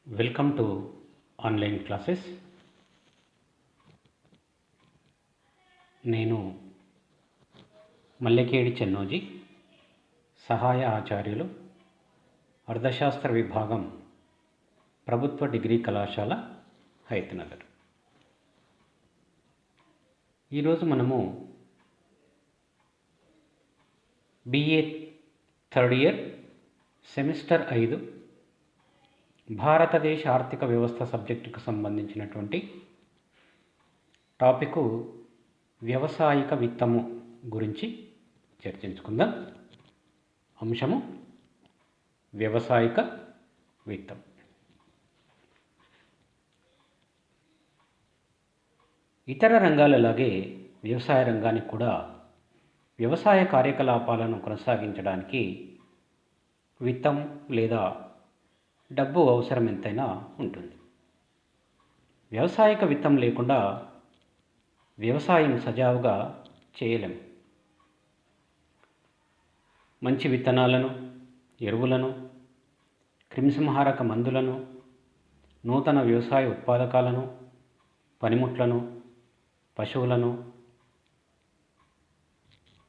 Welcome to online classes. నేను మల్లెకేడి చెన్నోజీ, సహాయ ఆచార్యులు, అర్థశాస్త్ర విభాగం, ప్రభుత్వ డిగ్రీ కళాశాల, హైతనగర్. ఈరోజు మనము BA థర్డ్ ఇయర్ సెమిస్టర్ 5 భారతదేశ ఆర్థిక వ్యవస్థ సబ్జెక్టుకు సంబంధించినటువంటి టాపిక్ వ్యవసాయిక విత్తము గురించి చర్చించుకుందాం. అంశము వ్యవసాయిక విత్తం. ఇతర రంగాలలాగే వ్యవసాయ రంగానికి కూడా వ్యవసాయ కార్యకలాపాలను కొనసాగించడానికి విత్తం లేదా డబ్బు అవసరం ఎంతైనా ఉంటుంది. వ్యవసాయిక విత్తం లేకుండా వ్యవసాయం సజావుగా చేయలేము. మంచి విత్తనాలను, ఎరువులను, క్రిమిసంహారక మందులను, నూతన వ్యవసాయ ఉత్పాదకాలను, పనిముట్లను, పశువులను,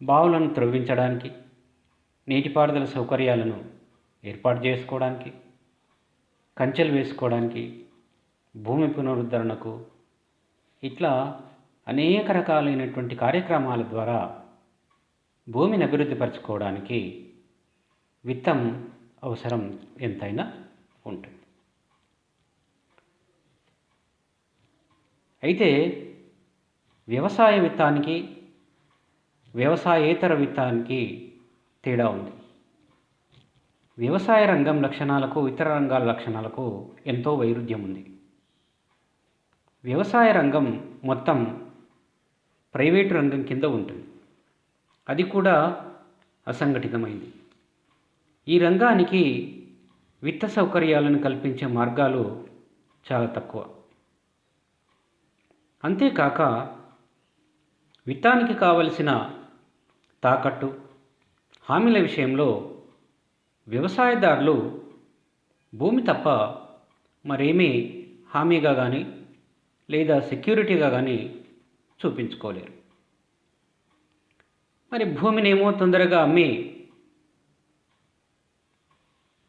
బావులను త్రవ్వించడానికి, నీటిపారుదల సౌకర్యాలను ఏర్పాటు చేసుకోవడానికి, కంచెలు వేసుకోవడానికి, భూమి పునరుద్ధరణకు, ఇట్లా అనేక రకాలైనటువంటి కార్యక్రమాల ద్వారా భూమిని అభివృద్ధిపరచుకోవడానికి విత్తం అవసరం ఎంతైనా ఉంటుంది. అయితే వ్యవసాయ విత్తానికి, వ్యవసాయేతర విత్తానికి తేడా ఉంది. వ్యవసాయ రంగం లక్షణాలకు ఇతర రంగాల లక్షణాలకు ఎంతో వైరుధ్యం ఉంది. వ్యవసాయ రంగం మొత్తం ప్రైవేటు రంగం కింద ఉంటుంది. అది కూడా అసంఘటితమైంది. ఈ రంగానికి విత్త సౌకర్యాలను కల్పించే మార్గాలు చాలా తక్కువ. అంతేకాక విత్తానికి కావలసిన తాకట్టు, హామీల విషయంలో వ్యవసాయదారులు భూమి తప్ప మరేమీ హామీగా కానీ లేదా సెక్యూరిటీగా కానీ చూపించుకోలేరు. మరి భూమినేమో తొందరగా అమ్మి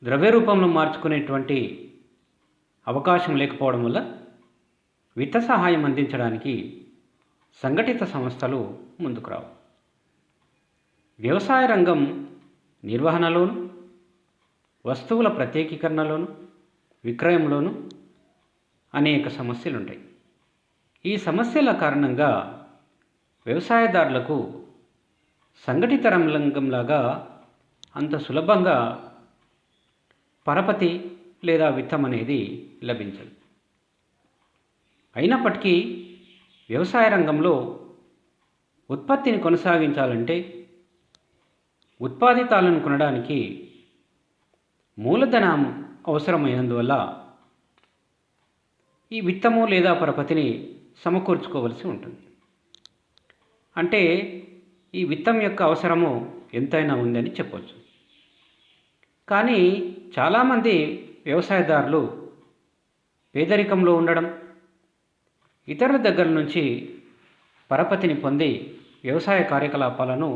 ద్రవ్య రూపంలో మార్చుకునేటువంటి అవకాశం లేకపోవడం వల్ల విత్త సహాయం అందించడానికి సంఘటిత సంస్థలు ముందుకు రావు. వ్యవసాయ రంగం నిర్వహణలోను, వస్తువుల ప్రత్యేకీకరణలోను, విక్రయంలోను అనేక సమస్యలు ఉంటాయి. ఈ సమస్యల కారణంగా వ్యవసాయదారులకు సంఘటిత రంగంలాగా అంత సులభంగా పరపతి లేదా విత్తం అనేది లభించదు. అయినప్పటికీ వ్యవసాయ రంగంలో ఉత్పత్తిని కొనసాగించాలంటే ఉత్పాదితాలను కొనడానికి మూలధనం అవసరమైనందువల్ల ఈ విత్తము లేదా పరపతిని సమకూర్చుకోవలసి ఉంటుంది. అంటే ఈ విత్తం యొక్క అవసరము ఎంతైనా ఉందని చెప్పవచ్చు. కానీ చాలామంది వ్యవసాయదారులు పేదరికంలో ఉండడం, ఇతరుల దగ్గర నుంచి పరపతిని పొంది వ్యవసాయ కార్యకలాపాలను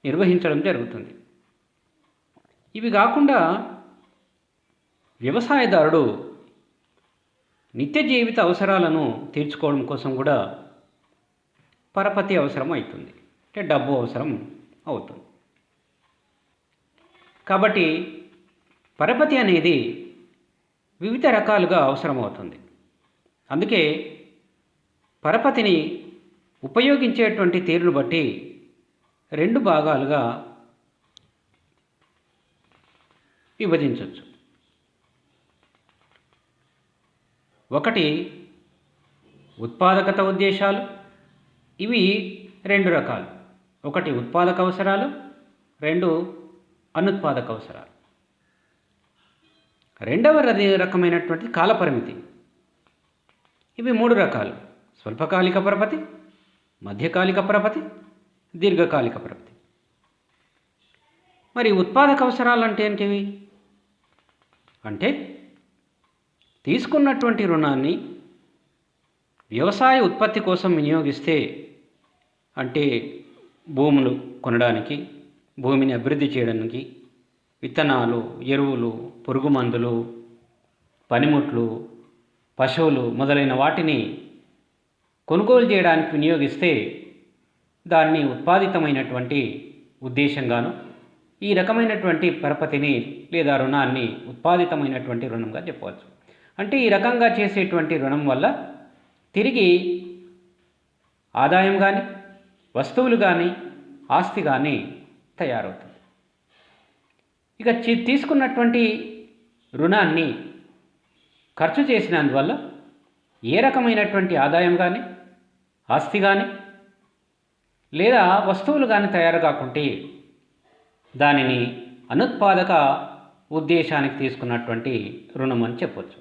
నిర్వహించడం జరుగుతుంది. ఇవి కాకుండా వ్యవసాయదారుడు నిత్య జీవిత అవసరాలను తీర్చుకోవడం కోసం కూడా పరపతి అవసరం అవుతుంది, అంటే డబ్బు అవసరం అవుతుంది. కాబట్టి పరపతి అనేది వివిధ రకాలుగా అవసరం అవుతుంది. అందుకే పరపతిని ఉపయోగించేటువంటి తీరును బట్టి రెండు భాగాలుగా విభజించవచ్చు. ఒకటి ఉత్పాదకత ఉద్దేశాలు. ఇవి రెండు రకాలు. ఒకటి ఉత్పాదక అవసరాలు, రెండు అనుత్పాదక అవసరాలు. రెండవ రకమైనటువంటి కాలపరిమితి. ఇవి మూడు రకాలు: స్వల్పకాలిక పరపతి, మధ్యకాలిక పరపతి, దీర్ఘకాలిక పరపతి. మరి ఉత్పాదక అవసరాలు అంటే ఏంటివి? అంటే తీసుకున్నటువంటి రుణాన్ని వ్యవసాయ ఉత్పత్తి కోసం వినియోగిస్తే, అంటే భూములు కొనడానికి, భూమిని అభివృద్ధి చేయడానికి, విత్తనాలు, ఎరువులు, పురుగు మందులు, పనిముట్లు, పశువులు మొదలైన వాటిని కొనుగోలు చేయడానికి వినియోగిస్తే దాన్ని ఉత్పాదితమైనటువంటి ఉద్దేశంగాను ఈ రకమైనటువంటి పరపతిని లేదా రుణాన్ని ఉత్పాదితమైనటువంటి రుణంగా చెప్పవచ్చు. అంటే ఈ రకంగా చేసేటువంటి రుణం వల్ల తిరిగి ఆదాయం కానీ, వస్తువులు కానీ, ఆస్తి కానీ తయారవుతుంది. ఇక తీసుకున్నటువంటి రుణాన్ని ఖర్చు చేసినందువల్ల ఏ రకమైనటువంటి ఆదాయం కానీ, ఆస్తి కానీ లేదా వస్తువులు కానీ తయారు కాకుంటే దానిని అనుత్పాదక ఉద్దేశానికి తీసుకున్నటువంటి రుణం అని చెప్పవచ్చు.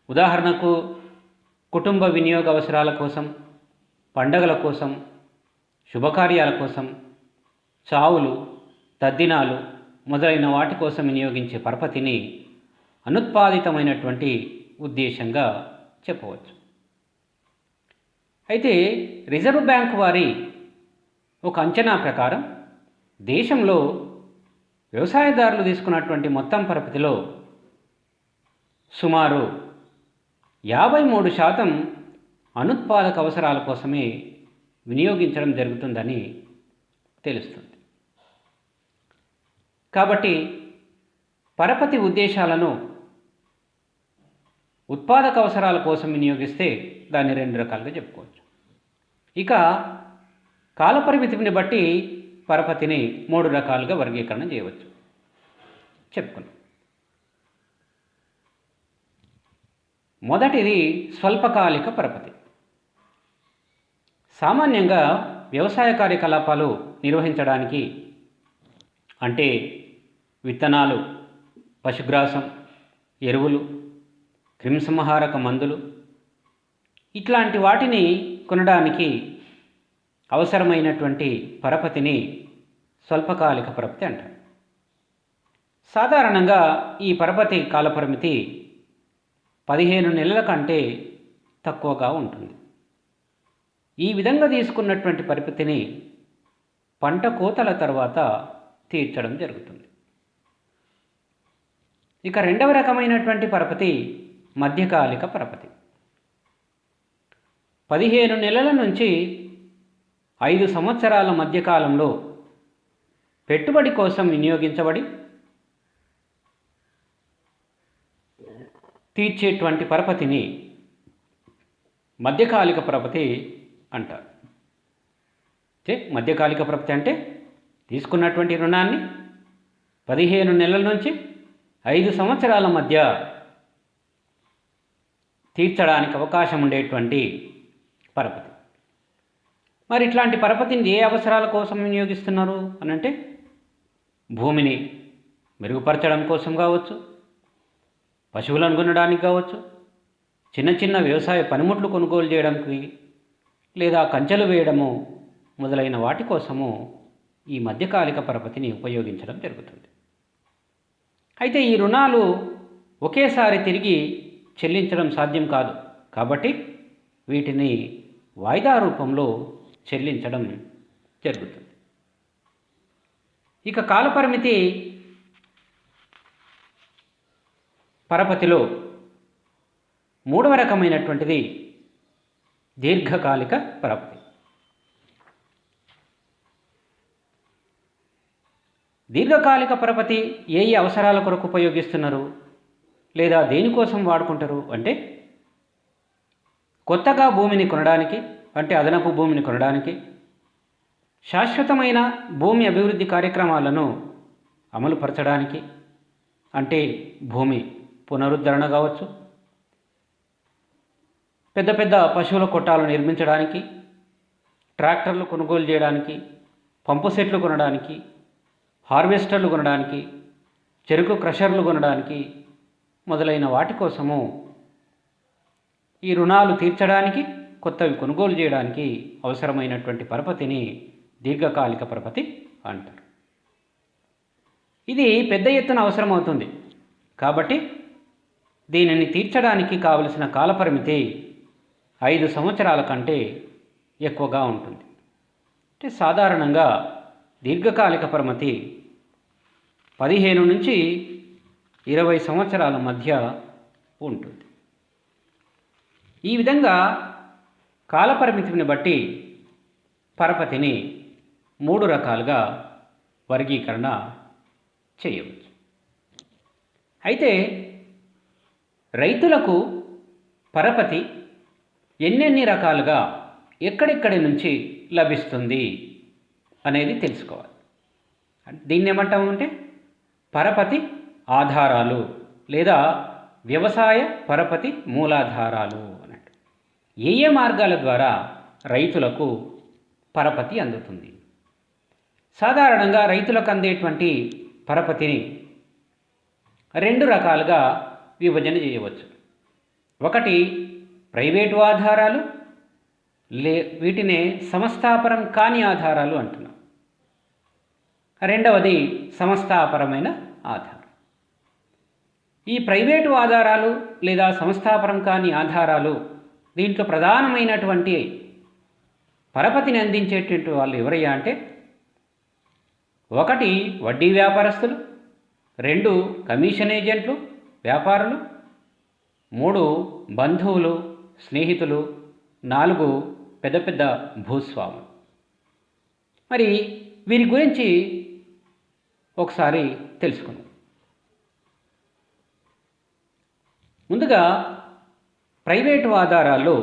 ఉదాహరణకు కుటుంబ వినియోగ అవసరాల కోసం, పండగల కోసం, శుభకార్యాల కోసం, చావులు, తద్దినాలు మొదలైన వాటి కోసం వినియోగించే పరపతిని అనుత్పాదితమైనటువంటి ఉద్దేశంగా చెప్పవచ్చు. అయితే రిజర్వ్ బ్యాంక్ వారి ఒక అంచనా ప్రకారం దేశంలో వ్యవసాయదారులు తీసుకున్నటువంటి మొత్తం పరపతిలో సుమారు 53% అనుత్పాదక అవసరాల కోసమే వినియోగించడం జరుగుతుందని తెలుస్తుంది. కాబట్టి పరపతి ఉద్దేశాలను ఉత్పాదక అవసరాల కోసం వినియోగిస్తే దాన్ని 2 రకాలుగా చెప్పుకోవచ్చు. ఇక కాలపరిమితిని బట్టి పరపతిని 3 రకాలుగా వర్గీకరణ చేయవచ్చు. చెప్పుకున్నాం. మొదటిది స్వల్పకాలిక పరపతి. సామాన్యంగా వ్యవసాయ కార్యకలాపాలు నిర్వహించడానికి, అంటే విత్తనాలు, పశుగ్రాసం, ఎరువులు, క్రిమిసంహారక మందులు ఇట్లాంటి వాటిని కొనడానికి అవసరమైనటువంటి పరపతిని స్వల్పకాలిక పరపతి అంటారు. సాధారణంగా ఈ పరపతి కాలపరిమితి 15 నెలల కంటే తక్కువగా ఉంటుంది. ఈ విధంగా తీసుకున్నటువంటి పరపతిని పంట కోతల తర్వాత తీర్చడం జరుగుతుంది. ఇక రెండవ రకమైనటువంటి పరపతి మధ్యకాలిక పరపతి. 15 నెలల నుంచి 5 సంవత్సరాల మధ్యకాలంలో పెట్టుబడి కోసం వినియోగించబడి తీర్చేటువంటి పరపతిని మధ్యకాలిక పరపతి అంటారు. మధ్యకాలిక పరపతి అంటే తీసుకున్నటువంటి రుణాన్ని 15 నెలల నుంచి 5 సంవత్సరాల మధ్య తీర్చడానికి అవకాశం ఉండేటువంటి పరపతి. మరి ఇట్లాంటి పరపతిని ఏ అవసరాల కోసం వినియోగిస్తున్నారు అని అంటే, భూమిని మెరుగుపరచడం కోసం కావచ్చు, పశువులను కొనడానికి కావచ్చు, చిన్న చిన్న వ్యవసాయ పనిముట్లు కొనుగోలు చేయడానికి, లేదా కంచెలు వేయడము మొదలైన వాటి కోసము ఈ మధ్యకాలిక పరపతిని ఉపయోగించడం జరుగుతుంది. అయితే ఈ రుణాలు ఒకేసారి తిరిగి చెల్లించడం సాధ్యం కాదు. కాబట్టి వీటిని వాయిదా రూపంలో చెల్లించడం జరుగుతుంది. ఇక కాలపరిమితి పరపతిలో మూడవ రకమైనటువంటిది దీర్ఘకాలిక పరపతి. దీర్ఘకాలిక పరపతి ఏ అవసరాల కొరకు ఉపయోగిస్తున్నారు లేదా దేనికోసం వాడుకుంటారు అంటే, కొత్తగా భూమిని కొనడానికి, అంటే అదనపు భూమిని కొనడానికి, శాశ్వతమైన భూమి అభివృద్ధి కార్యక్రమాలను అమలుపరచడానికి, అంటే భూమి పునరుద్ధరణ కావచ్చు, పెద్ద పెద్ద పశువుల కొట్టాలు నిర్మించడానికి, ట్రాక్టర్లు కొనుగోలు చేయడానికి, పంపు సెట్లు కొనడానికి, హార్వెస్టర్లు కొనడానికి, చెరుకు క్రషర్లు కొనడానికి మొదలైన వాటి కోసము ఈ రుణాలు తీర్చడానికి, కొత్తవి కొనుగోలు చేయడానికి అవసరమైనటువంటి పరపతిని దీర్ఘకాలిక పరపతి అంటారు. ఇది పెద్ద ఎత్తున అవసరమవుతుంది. కాబట్టి దీనిని తీర్చడానికి కావలసిన కాలపరిమితి 5 సంవత్సరాల కంటే ఎక్కువగా ఉంటుంది. అంటే సాధారణంగా దీర్ఘకాలిక పరిమితి 15 నుంచి 20 సంవత్సరాల మధ్య ఉంటుంది. ఈ విధంగా కాలపరిమితిని బట్టి పరపతిని 3 రకాలుగా వర్గీకరణ చేయవచ్చు. అయితే రైతులకు పరపతి ఎన్నెన్ని రకాలుగా ఎక్కడెక్కడి నుంచి లభిస్తుంది అనేది తెలుసుకోవాలి. దీన్ని ఏమంటామంటే పరపతి ఆధారాలు లేదా వ్యవసాయ పరపతి మూలాధారాలు అన్నట్టు. ఏ మార్గాల ద్వారా రైతులకు పరపతి అందుతుంది? సాధారణంగా రైతులకు అందేటువంటి పరపతిని 2 రకాలుగా విభజన చేయవచ్చు. ఒకటి ప్రైవేటు ఆధారాలు, వీటినే సంస్థాపరం కాని ఆధారాలు అంటున్నాం. రెండవది సంస్థాపరమైన ఆధారం. ఈ ప్రైవేటు ఆధారాలు లేదా సంస్థాపరం కాని ఆధారాలు, దీంట్లో ప్రధానమైనటువంటి పరపతిని అందించేటువంటి వాళ్ళు ఎవరయ్యా అంటే, ఒకటి వడ్డీ వ్యాపారస్తులు, 2 కమిషన్ ఏజెంట్లు వ్యాపారులు, 3 బంధువులు స్నేహితులు, 4 పెద్ద పెద్ద భూస్వాములు. మరి వీరి గురించి ఒకసారి తెలుసుకుందాం. ముందుగా ప్రైవేటు ఆధారాల్లో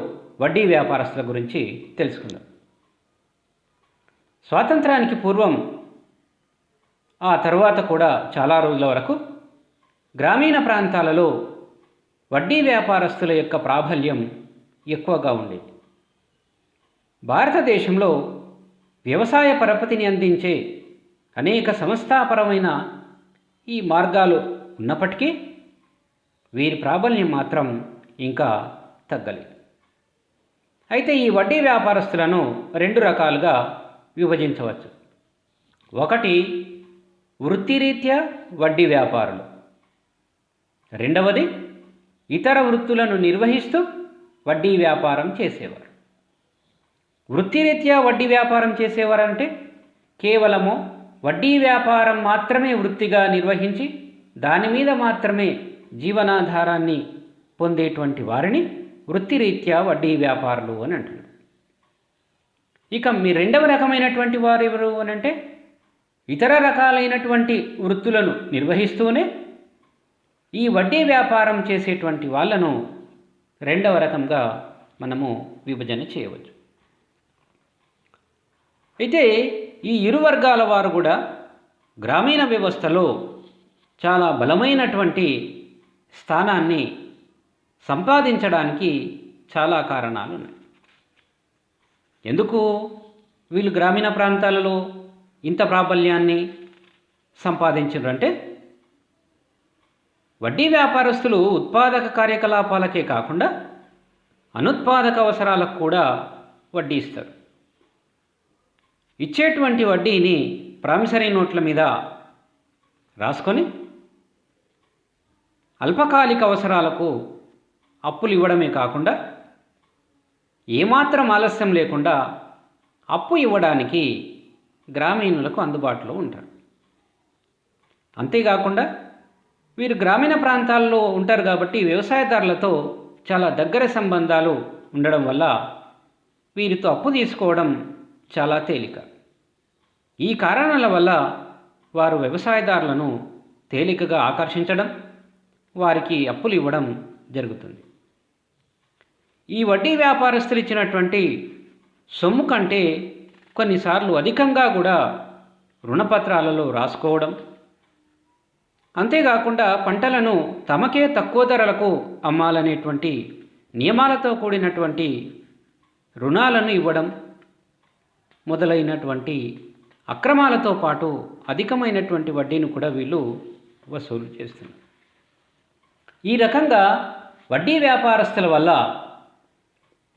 వడ్డీ వ్యాపారస్తుల గురించి తెలుసుకుందాం. స్వాతంత్రానికి పూర్వం ఆ తర్వాత కూడా చాలా రోజుల వరకు గ్రామీణ ప్రాంతాలలో వడ్డీ వ్యాపారస్తుల యొక్క ప్రాబల్యం ఎక్కువగా ఉండేది. భారతదేశంలో వ్యవసాయ పరపతిని అందించే అనేక సంస్థాపరమైన ఈ మార్గాలు ఉన్నప్పటికీ వీరి ప్రాబల్యం మాత్రం ఇంకా తగ్గలేదు. అయితే ఈ వడ్డీ వ్యాపారస్తులను 2 రకాలుగా విభజించవచ్చు. ఒకటి వృత్తిరీత్యా వడ్డీ వ్యాపారులు, రెండవది ఇతర వృత్తులను నిర్వహిస్తూ వడ్డీ వ్యాపారం చేసేవారు. వృత్తిరీత్యా వడ్డీ వ్యాపారం చేసేవారంటే కేవలము వడ్డీ వ్యాపారం మాత్రమే వృత్తిగా నిర్వహించి దాని మీద మాత్రమే జీవనాధారాన్ని పొందేటువంటి వారిని వృత్తిరీత్యా వడ్డీ వ్యాపారులు అని అంటున్నారు. ఇక మీ రెండవ రకమైనటువంటి వారు ఎవరు అని అంటే, ఇతర రకాలైనటువంటి వృత్తులను నిర్వహిస్తూనే ఈ వడ్డీ వ్యాపారం చేసేటువంటి వాళ్ళను రెండవ రకంగా మనము విభజన చేయవచ్చు. అయితే ఈ ఇరు వర్గాల వారు కూడా గ్రామీణ వ్యవస్థలో చాలా బలమైనటువంటి స్థానాన్ని సంపాదించడానికి చాలా కారణాలు ఉన్నాయి. ఎందుకు వీళ్ళు గ్రామీణ ప్రాంతాలలో ఇంత ప్రాబల్యాన్ని సంపాదించారంటే, వడ్డీ వ్యాపారస్తులు ఉత్పాదక కార్యకలాపాలకే కాకుండా అనుత్పాదక అవసరాలకు కూడా వడ్డీ ఇస్తారు. ఇచ్చేటువంటి వడ్డీని ప్రామిసరీ నోట్ల మీద రాసుకొని అల్పకాలిక అవసరాలకు అప్పులు ఇవ్వడమే కాకుండా ఏమాత్రం ఆలస్యం లేకుండా అప్పు ఇవ్వడానికి గ్రామీణులకు అందుబాటులో ఉంటారు. అంతేకాకుండా వీరు గ్రామీణ ప్రాంతాల్లో ఉంటారు కాబట్టి వ్యవసాయదారులతో చాలా దగ్గర సంబంధాలు ఉండడం వల్ల వీరితో అప్పు తీసుకోవడం చాలా తేలిక. ఈ కారణాల వల్ల వారు వ్యవసాయదారులను తేలికగా ఆకర్షించడం, వారికి అప్పులు ఇవ్వడం జరుగుతుంది. ఈ వడ్డీ వ్యాపారస్తులు ఇచ్చినటువంటి సొమ్ము కంటే కొన్నిసార్లు అధికంగా కూడా రుణపత్రాలలో రాసుకోవడం, అంతేకాకుండా పంటలను తమకే తక్కువ ధరలకు అమ్మాలనేటువంటి నియమాలతో కూడినటువంటి రుణాలను ఇవ్వడం మొదలైనటువంటి అక్రమాలతో పాటు అధికమైనటువంటి వడ్డీని కూడా వీళ్ళు వసూలు చేస్తున్నారు. ఈ రకంగా వడ్డీ వ్యాపారస్తుల వల్ల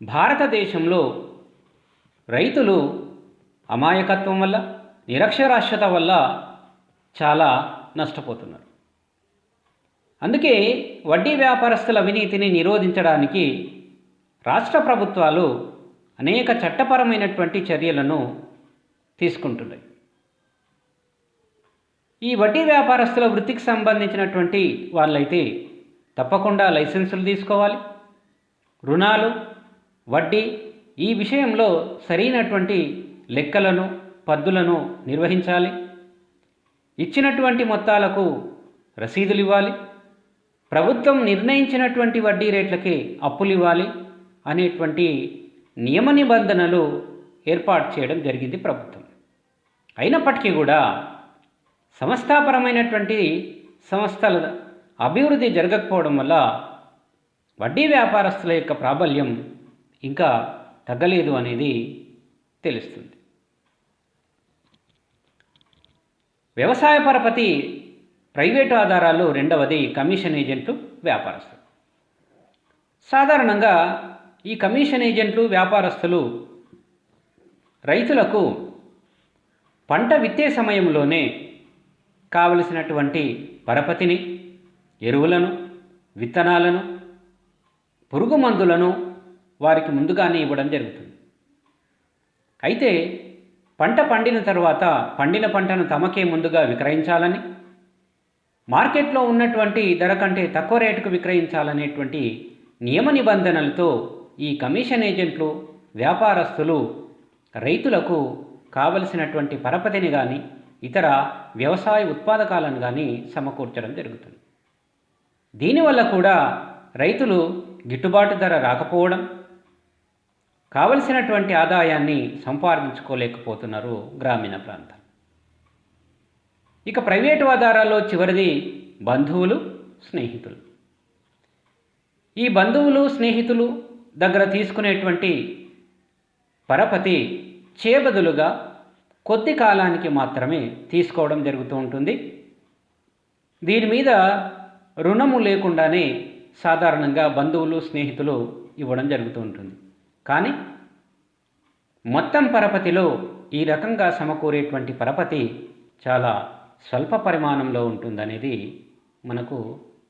భారతదేశంలో రైతులు అమాయకత్వం వల్ల, నిరక్షరాస్యత వల్ల చాలా నష్టపోతున్నారు. అందుకే వడ్డీ వ్యాపారస్తుల అవినీతిని నిరోధించడానికి రాష్ట్ర ప్రభుత్వాలు అనేక చట్టపరమైనటువంటి చర్యలను తీసుకుంటున్నాయి. ఈ వడ్డీ వ్యాపారస్తుల వృత్తికి సంబంధించినటువంటి వాళ్ళైతే తప్పకుండా లైసెన్సులు తీసుకోవాలి. రుణాలు, వడ్డీ ఈ విషయంలో సరైనటువంటి లెక్కలను, పద్దులను నిర్వహించాలి. ఇచ్చినటువంటి మొత్తాలకు రసీదులు ఇవ్వాలి. ప్రభుత్వం నిర్ణయించినటువంటి వడ్డీ రేట్లకే అప్పులు ఇవ్వాలి అనేటువంటి నియమ నిబంధనలు ఏర్పాటు చేయడం జరిగింది ప్రభుత్వం. అయినప్పటికీ కూడా సంస్థాపరమైనటువంటి సంస్థల అభివృద్ధి జరగకపోవడం వల్ల వడ్డీ వ్యాపారస్తుల యొక్క ప్రాబల్యం ఇంకా తగ్గలేదు అనేది తెలుస్తుంది. వ్యవసాయ పరపతి ప్రైవేటు ఆధారాలు, రెండవది కమిషన్ ఏజెంట్లు, వ్యాపారస్తులు. సాధారణంగా ఈ కమిషన్ ఏజెంట్లు, వ్యాపారస్తులు రైతులకు పంట విత్తే సమయంలోనే కావలసినటువంటి పరపతిని, ఎరువులను, విత్తనాలను, పురుగు మందులను వారికి ముందుగానే ఇవ్వడం జరుగుతుంది. అయితే పంట పండిన తర్వాత పండిన పంటను తమకే ముందుగా విక్రయించాలని, మార్కెట్లో ఉన్నటువంటి ధర కంటే తక్కువ రేటుకు విక్రయించాలనేటువంటి నియమ నిబంధనలతో ఈ కమిషన్ ఏజెంట్లు, వ్యాపారస్తులు రైతులకు కావలసినటువంటి పరపతిని కానీ ఇతర వ్యవసాయ ఉత్పాదకాలను కానీ సమకూర్చడం జరుగుతుంది. దీనివల్ల కూడా రైతులు గిట్టుబాటు ధర రాకపోవడం, కావలసినటువంటి ఆదాయాన్ని సంపాదించుకోలేకపోతున్నారు గ్రామీణ ప్రాంతాలు. ఇక ప్రైవేటు ఆధారాల్లో చివరిది బంధువులు, స్నేహితులు. ఈ బంధువులు, స్నేహితులు దగ్గర తీసుకునేటువంటి పరపతి చేబదులుగా కొద్ది కాలానికి మాత్రమే తీసుకోవడం జరుగుతూ ఉంటుంది. దీని మీద రుణము లేకుండానే సాధారణంగా బంధువులు, స్నేహితులు ఇవ్వడం జరుగుతూ ఉంటుంది. కానీ మొత్తం పరపతిలో ఈ రకంగా సమకూరేటువంటి పరపతి చాలా స్వల్ప పరిమాణంలో ఉంటుందనేది మనకు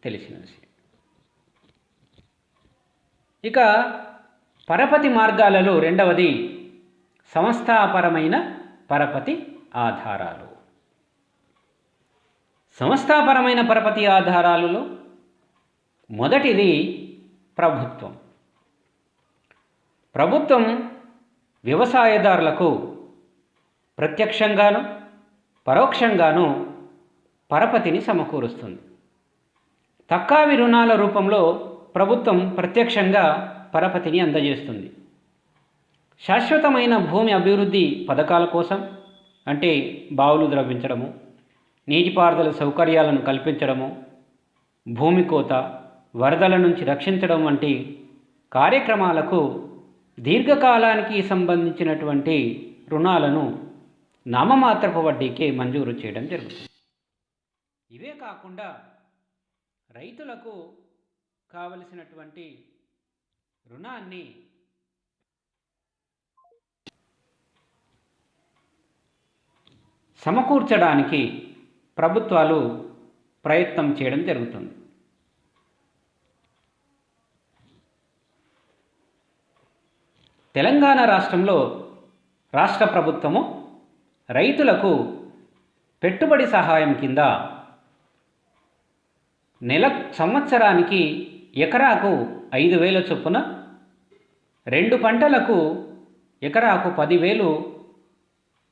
తెలిసిన విషయం. ఇక పరపతి మార్గాలలో రెండవది సంస్థాపరమైన పరపతి ఆధారాలు. సంస్థాపరమైన పరపతి ఆధారాలలో మొదటిది ప్రభుత్వం. ప్రభుత్వం వ్యవసాయదారులకు ప్రత్యక్షంగాను పరోక్షంగాను పరపతిని సమకూరుస్తుంది. తక్కువ రుణాల రూపంలో ప్రభుత్వం ప్రత్యక్షంగా పరపతిని అందజేస్తుంది. శాశ్వతమైన భూమి అభివృద్ధి పథకాల కోసం, అంటే బావులు ద్రవ్వించడము, నీటిపారుదల సౌకర్యాలను కల్పించడము, భూమి కోత, వరదల నుంచి రక్షించడం వంటి కార్యక్రమాలకు దీర్ఘకాలానికి సంబంధించినటువంటి రుణాలను నామమాత్రపు వడ్డీకే మంజూరు చేయడం జరుగుతుంది. ఇవే కాకుండా రైతులకు కావలసినటువంటి రుణాన్ని సమకూర్చడానికి ప్రభుత్వాలు ప్రయత్నం చేయడం జరుగుతుంది. తెలంగాణ రాష్ట్రంలో రాష్ట్ర ప్రభుత్వము రైతులకు పెట్టుబడి సహాయం కింద సంవత్సరానికి ఎకరాకు 5,000 చొప్పున, 2 పంటలకు ఎకరాకు 10,000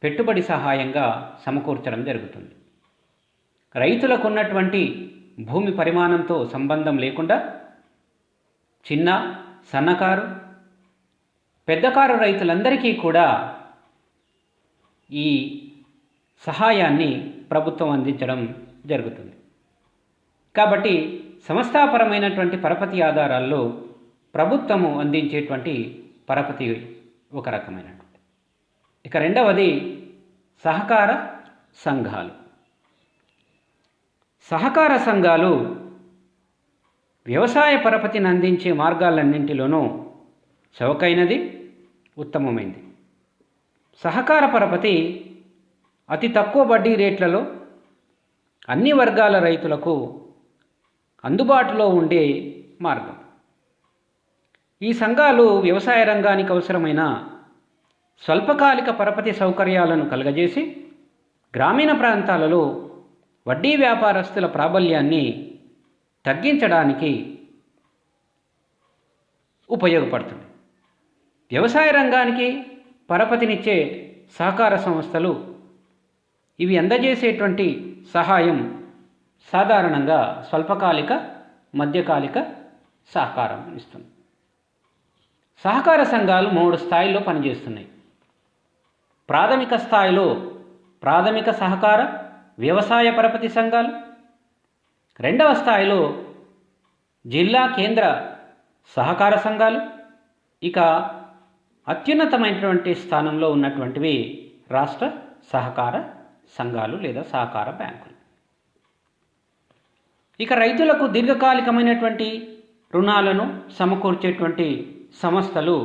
పెట్టుబడి సహాయంగా సమకూర్చడం జరుగుతుంది. రైతులకు ఉన్నటువంటి భూమి పరిమాణంతో సంబంధం లేకుండా చిన్న, సన్నకారు, పెద్దకారు రైతులందరికీ కూడా ఈ సహాయాన్ని ప్రభుత్వం అందించడం జరుగుతుంది. కాబట్టి సంస్థాపరమైనటువంటి పరపతి ఆధారాల్లో ప్రభుత్వము అందించేటువంటి పరపతి ఒక రకమైనటువంటి. ఇక రెండవది సహకార సంఘాలు. సహకార సంఘాలు వ్యవసాయ పరపతిని అందించే మార్గాలన్నింటిలోనూ చౌకైనది, ఉత్తమమైనది. సహకార పరపతి అతి తక్కువ వడ్డీ రేట్లలో అన్ని వర్గాల రైతులకు అందుబాటులో ఉండే మార్గం. ఈ సంఘాలు వ్యవసాయ రంగానికి అవసరమైన స్వల్పకాలిక పరపతి సౌకర్యాలను కలుగజేసి గ్రామీణ ప్రాంతాలలో వడ్డీ వ్యాపారస్తుల ప్రాబల్యాన్ని తగ్గించడానికి ఉపయోగపడుతుంది. వ్యవసాయ రంగానికి పరపతినిచ్చే సహకార సంస్థలు ఇవి అందజేసేటువంటి సహాయం సాధారణంగా స్వల్పకాలిక, మధ్యకాలిక సహకారం ఇస్తుంది. సహకార సంఘాలు 3 స్థాయిల్లో పనిచేస్తున్నాయి. ప్రాథమిక స్థాయిలో ప్రాథమిక సహకార వ్యవసాయ పరపతి సంఘాలు, రెండవ స్థాయిలో జిల్లా కేంద్ర సహకార సంఘాలు, ఇక అత్యున్నతమైనటువంటి స్థానంలో ఉన్నటువంటివి రాష్ట్ర సహకార సంఘాలు లేదా సహకార బ్యాంకులు. ఇక రైతులకు దీర్ఘకాలికమైనటువంటి రుణాలను సమకూర్చేటువంటి సంస్థలు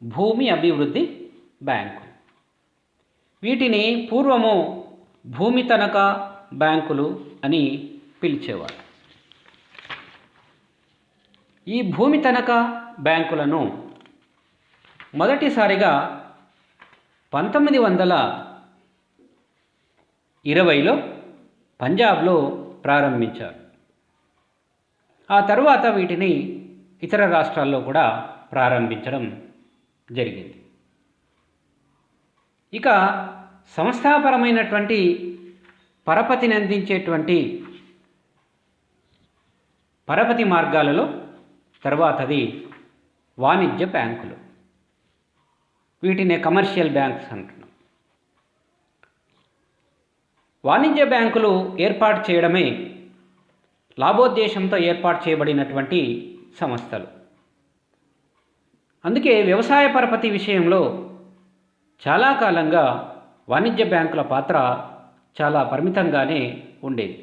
భూమి అభివృద్ధి బ్యాంకులు. వీటిని పూర్వము భూమి తనఖా బ్యాంకులు అని పిలిచేవారు. ఈ భూమి తనఖా బ్యాంకులను మొదటిసారిగా 1920లో పంజాబ్లో ప్రారంభించారు. ఆ తర్వాత వీటిని ఇతర రాష్ట్రాల్లో కూడా ప్రారంభించడం జరిగింది. ఇక సంస్థాపరమైనటువంటి పరపతిని అందించేటువంటి పరపతి మార్గాలలో తర్వాతది వాణిజ్య బ్యాంకులు. వీటిని కమర్షియల్ బ్యాంక్స్ అంటున్నాం. వాణిజ్య బ్యాంకులు ఏర్పాటు చేయడమే లాభోద్దేశంతో ఏర్పాటు చేయబడినటువంటి సంస్థలు. అందుకే వ్యవసాయ పరపతి విషయంలో చాలా కాలంగా వాణిజ్య బ్యాంకుల పాత్ర చాలా పరిమితంగానే ఉండేది.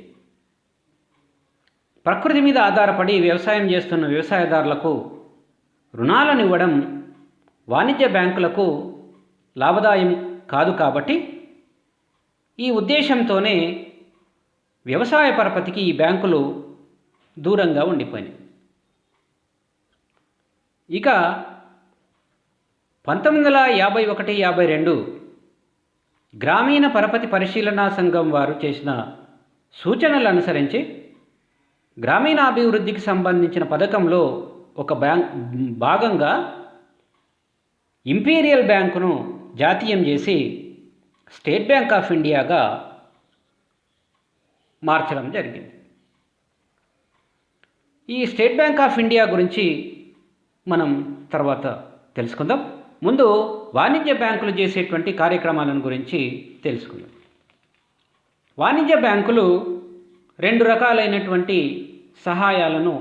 ప్రకృతి మీద ఆధారపడి వ్యవసాయం చేస్తున్న వ్యవసాయదారులకు రుణాలను ఇవ్వడం వాణిజ్య బ్యాంకులకు లాభదాయం కాదు. కాబట్టి ఈ ఉద్దేశంతోనే వ్యవసాయ పరపతికి ఈ బ్యాంకులు దూరంగా ఉండిపోయినాయి. ఇక 1951-52 గ్రామీణ పరపతి పరిశీలనా సంఘం వారు చేసిన సూచనలు అనుసరించి గ్రామీణాభివృద్ధికి సంబంధించిన పథకంలో ఒక భాగంగా ఇంపీరియల్ బ్యాంకును జాతీయం చేసి స్టేట్ బ్యాంక్ ఆఫ్ ఇండియాగా మార్చడం జరిగింది. ఈ స్టేట్ బ్యాంక్ ఆఫ్ ఇండియా గురించి మనం తర్వాత తెలుసుకుందాం. ముందు వాణిజ్య బ్యాంకులు చేసేటువంటి కార్యక్రమాలను గురించి తెలుసుకుందాం. వాణిజ్య బ్యాంకులు 2 రకాలైనటువంటి సహాయాలను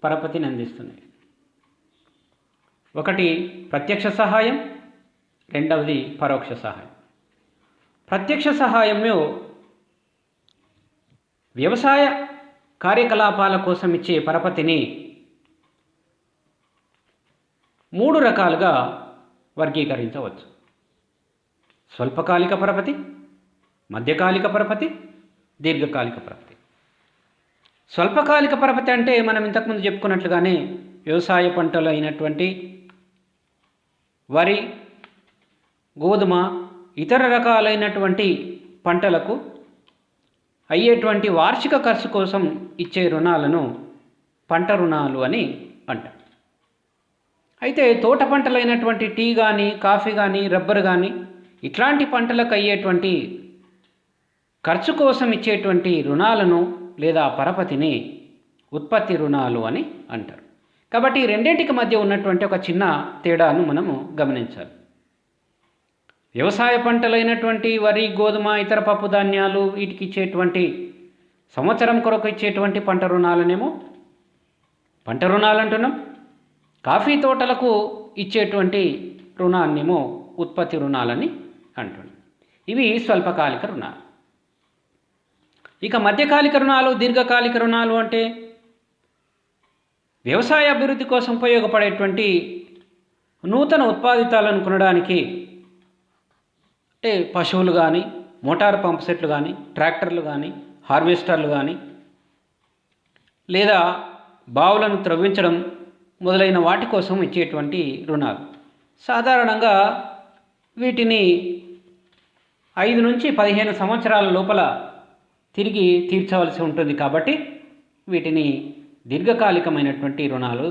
పరపతిని అందిస్తున్నాయి. ఒకటి ప్రత్యక్ష సహాయం, రెండవది పరోక్ష సహాయం. ప్రత్యక్ష సహాయంలో వ్యవసాయ కార్యకలాపాల కోసం ఇచ్చే పరపతిని 3 రకాలుగా వర్గీకరించవచ్చు. స్వల్పకాలిక పరపతి, మధ్యకాలిక పరపతి, దీర్ఘకాలిక పరపతి. స్వల్పకాలిక పరపతి అంటే మనం ఇంతకుముందు చెప్పుకున్నట్లుగానే వ్యవసాయ పంటలు అయినటువంటి వరి, గోధుమ, ఇతర రకాలైనటువంటి పంటలకు అయ్యేటువంటి వార్షిక ఖర్చు కోసం ఇచ్చే రుణాలను పంట రుణాలు అని అంటారు. అయితే తోట పంటలైనటువంటి టీ కానీ, కాఫీ కానీ, రబ్బర్ కానీ ఇట్లాంటి పంటలకు అయ్యేటువంటి ఖర్చు కోసం ఇచ్చేటువంటి రుణాలను లేదా పరపతిని ఉత్పత్తి రుణాలు అని అంటారు. కాబట్టి ఈ రెండింటికి మధ్య ఉన్నటువంటి ఒక చిన్న తేడాను మనము గమనించాలి. వ్యవసాయ పంటలైనటువంటి వరి, గోధుమ, ఇతర పప్పు ధాన్యాలు వీటికి ఇచ్చేటువంటి సంవత్సరం కొరకు ఇచ్చేటువంటి పంట రుణాలనేమో పంట రుణాలు అంటున్నాం. కాఫీ తోటలకు ఇచ్చేటువంటి రుణాన్నేమో ఉత్పత్తి రుణాలని అంటున్నాం. ఇవి స్వల్పకాలిక రుణాలు. ఇక మధ్యకాలిక రుణాలు, దీర్ఘకాలిక రుణాలు అంటే వ్యవసాయ అభివృద్ధి కోసం ఉపయోగపడేటువంటి నూతన ఉత్పాదితాలను కొనడానికి, అంటే పశువులు కానీ, మోటార్ పంప్ సెట్లు కానీ, ట్రాక్టర్లు కానీ, హార్వెస్టర్లు కానీ, లేదా బావులను త్రవ్వించడం మొదలైన వాటి కోసం ఇచ్చేటువంటి రుణాలు. సాధారణంగా వీటిని 5 నుంచి 15 సంవత్సరాల లోపల తిరిగి తీర్చవలసి ఉంటుంది. కాబట్టి వీటిని దీర్ఘకాలికమైనటువంటి రుణాలు,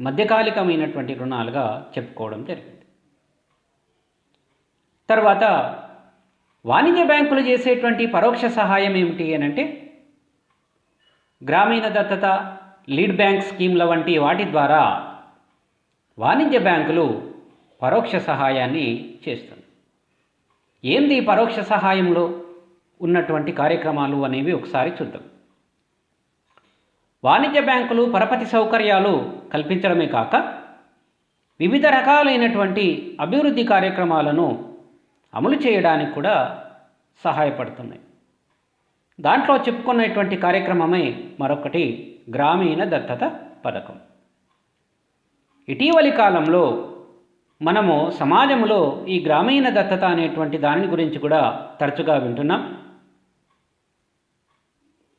మధ్యకాలికమైనటువంటి రుణాలుగా చెప్పుకోవడం జరిగింది. తర్వాత వాణిజ్య బ్యాంకులు చేసేటువంటి పరోక్ష సహాయం ఏమిటి అని అంటే, గ్రామీణ దత్తత, లీడ్ బ్యాంక్ స్కీమ్ల వంటి వాటి ద్వారా వాణిజ్య బ్యాంకులు పరోక్ష సహాయాన్ని చేస్తుంది. ఏంది పరోక్ష సహాయంలో ఉన్నటువంటి కార్యక్రమాలు అనేవి ఒకసారి చూద్దాం. వాణిజ్య బ్యాంకులు పరపతి సౌకర్యాలు కల్పించడమే కాక వివిధ రకాలైనటువంటి అభివృద్ధి కార్యక్రమాలను అమలు చేయడానికి కూడా సహాయపడుతున్నాయి. దాంట్లో చెప్పుకున్నటువంటి కార్యక్రమమే మరొకటి గ్రామీణ దత్తత పథకం. ఇటీవలి కాలంలో మనము సమాజంలో ఈ గ్రామీణ దత్తత అనేటువంటి దాని గురించి కూడా తరచుగా వింటున్నాం.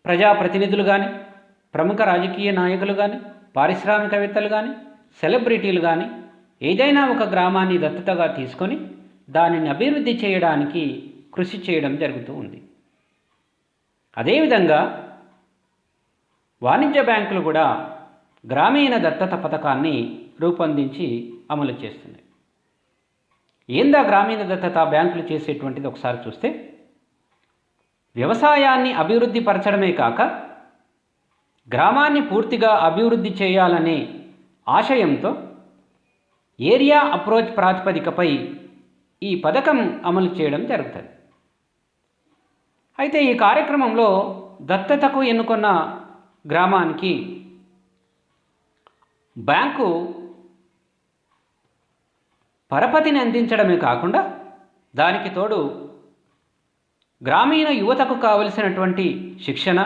ప్రజాప్రతినిధులు కానీ, ప్రముఖ రాజకీయ నాయకులు కానీ, పారిశ్రామికవేత్తలు కానీ, సెలబ్రిటీలు కానీ ఏదైనా ఒక గ్రామాన్ని దత్తతగా తీసుకొని దానిని అభివృద్ధి చేయడానికి కృషి చేయడం జరుగుతూ ఉంది. అదేవిధంగా వాణిజ్య బ్యాంకులు కూడా గ్రామీణ దత్తత పథకాన్ని రూపొందించి అమలు చేస్తున్నాయి. ఏందా గ్రామీణ దత్తత బ్యాంకులు చేసేటువంటిది ఒకసారి చూస్తే, వ్యవసాయాన్ని అభివృద్ధి పరచడమే కాక గ్రామాన్ని పూర్తిగా అభివృద్ధి చేయాలనే ఆశయంతో ఏరియా అప్రోచ్ ప్రాతిపదికపై ఈ పథకం అమలు చేయడం జరుగుతుంది. అయితే ఈ కార్యక్రమంలో దత్తతకు ఎన్నుకున్న గ్రామానికి బ్యాంకు పరపతిని అందించడమే కాకుండా దానికి తోడు గ్రామీణ యువతకు కావలసినటువంటి శిక్షణ,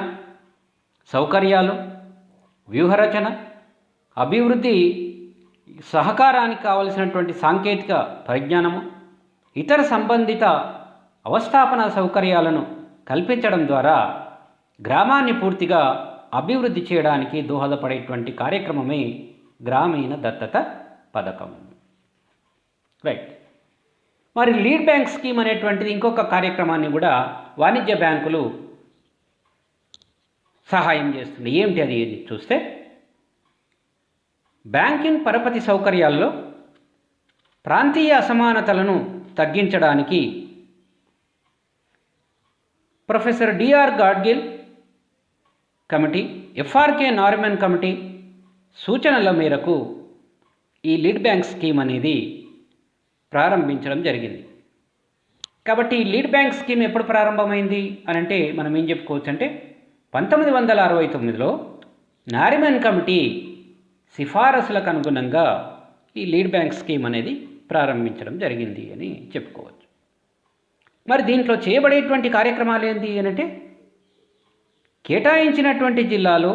సౌకర్యాలు, వ్యూహరచన, అభివృద్ధి సహకారానికి కావలసినటువంటి సాంకేతిక పరిజ్ఞానము, ఇతర సంబంధిత అవస్థాపన సౌకర్యాలను కల్పించడం ద్వారా గ్రామాన్ని పూర్తిగా అభివృద్ధి చేయడానికి దోహదపడేటువంటి కార్యక్రమమే గ్రామీణ దత్తత పథకం. రైట్. మరి లీడ్ బ్యాంక్ స్కీమ్ అనేటువంటిది ఇంకొక కార్యక్రమాన్ని కూడా వాణిజ్య బ్యాంకులు సహాయం చేస్తుంది. ఏమిటి అది చూస్తే, బ్యాంకింగ్ పరపతి సౌకర్యాల్లో ప్రాంతీయ అసమానతలను తగ్గించడానికి professor D R Gadgil committee, F R K Norman committee సూచనల మేరకు ఈ లీడ్ బ్యాంక్ స్కీమ్ అనేది ప్రారంభించడం జరిగింది. కాబట్టి ఈ లీడ్ బ్యాంక్ స్కీమ్ ఎప్పుడు ప్రారంభమైంది అని అంటే మనం ఏం చెప్పుకోవచ్చు అంటే, 1969లో నారిమన్ కమిటీ సిఫారసులకు అనుగుణంగా ఈ లీడ్ బ్యాంక్ స్కీమ్ అనేది ప్రారంభించడం జరిగింది అని చెప్పుకోవచ్చు. మరి దీంట్లో చేయబడేటువంటి కార్యక్రమాలు ఏంటి అని అంటే, కేటాయించినటువంటి జిల్లాలో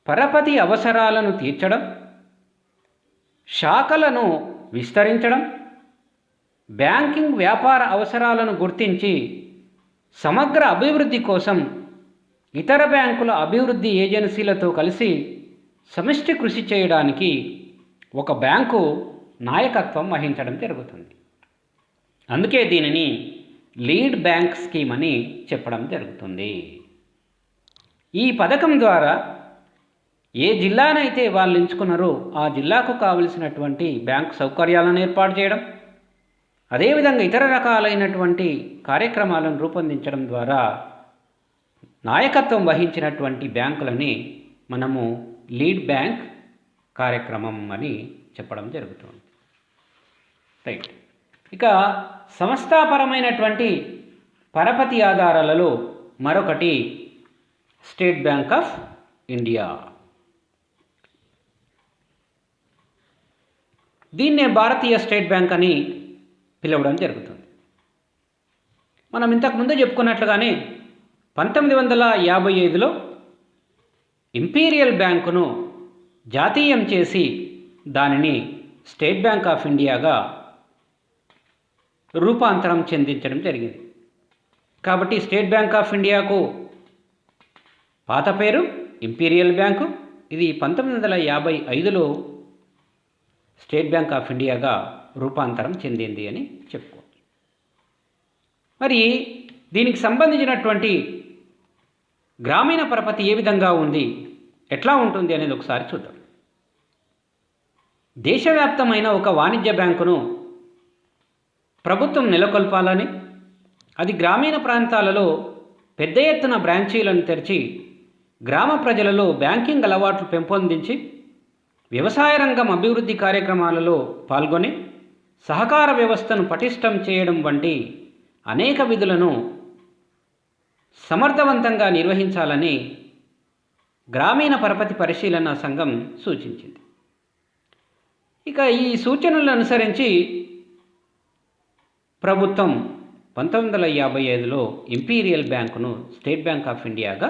పరపతి అవసరాలను తీర్చడం, శాఖలను విస్తరించడం, బ్యాంకింగ్ వ్యాపార అవసరాలను గుర్తించి సమగ్ర అభివృద్ధి కోసం ఇతర బ్యాంకుల అభివృద్ధి ఏజెన్సీలతో కలిసి సమిష్టి కృషి చేయడానికి ఒక బ్యాంకు నాయకత్వం వహించడం జరుగుతుంది. అందుకే దీనిని లీడ్ బ్యాంక్ స్కీమ్ అని చెప్పడం జరుగుతుంది. ఈ పథకం ద్వారా ఏ జిల్లానైతే వాళ్ళు ఎంచుకున్నారో ఆ జిల్లాకు కావలసినటువంటి బ్యాంక్ సౌకర్యాలను ఏర్పాటు చేయడం, అదేవిధంగా ఇతర రకాలైనటువంటి కార్యక్రమాలను రూపొందించడం ద్వారా నాయకత్వం వహించినటువంటి బ్యాంకులని మనము లీడ్ బ్యాంక్ కార్యక్రమం అని చెప్పడం జరుగుతుంది. రైట్. ఇక సంస్థాపరమైనటువంటి పరపతి ఆధారాలలో మరొకటి స్టేట్ బ్యాంక్ ఆఫ్ ఇండియా. దీన్నే భారతీయ స్టేట్ బ్యాంక్ అని పిలవడం జరుగుతుంది. మనం ఇంతకుముందు చెప్పుకున్నట్లుగానే 1955లో ఇంపీరియల్ బ్యాంకును జాతీయం చేసి దానిని స్టేట్ బ్యాంక్ ఆఫ్ ఇండియాగా రూపాంతరం చెందించడం జరిగింది. కాబట్టి స్టేట్ బ్యాంక్ ఆఫ్ ఇండియాకు పాత పేరు ఇంపీరియల్ బ్యాంకు. ఇది 1955లో స్టేట్ బ్యాంక్ ఆఫ్ ఇండియాగా రూపాంతరం చెందింది అని చెప్పుకోవచ్చు. మరి దీనికి సంబంధించినటువంటి గ్రామీణ పరపతి ఏ విధంగా ఉంది, ఎట్లా ఉంటుంది అనేది ఒకసారి చూద్దాం. దేశవ్యాప్తమైన ఒక వాణిజ్య బ్యాంకును ప్రభుత్వం నెలకొల్పాలని, అది గ్రామీణ ప్రాంతాలలో పెద్ద ఎత్తున బ్రాంచీలను తెరిచి గ్రామ ప్రజలలో బ్యాంకింగ్ అలవాట్లు పెంపొందించి వ్యవసాయ రంగం అభివృద్ధి కార్యక్రమాలలో పాల్గొని సహకార వ్యవస్థను పటిష్టం చేయడం వంటి అనేక విధులను సమర్థవంతంగా నిర్వహించాలని గ్రామీణ పరపతి పరిశీలన సంఘం సూచించింది. ఇక ఈ సూచనలను అనుసరించి ప్రభుత్వం 1955లో ఇంపీరియల్ బ్యాంకును స్టేట్ బ్యాంక్ ఆఫ్ ఇండియాగా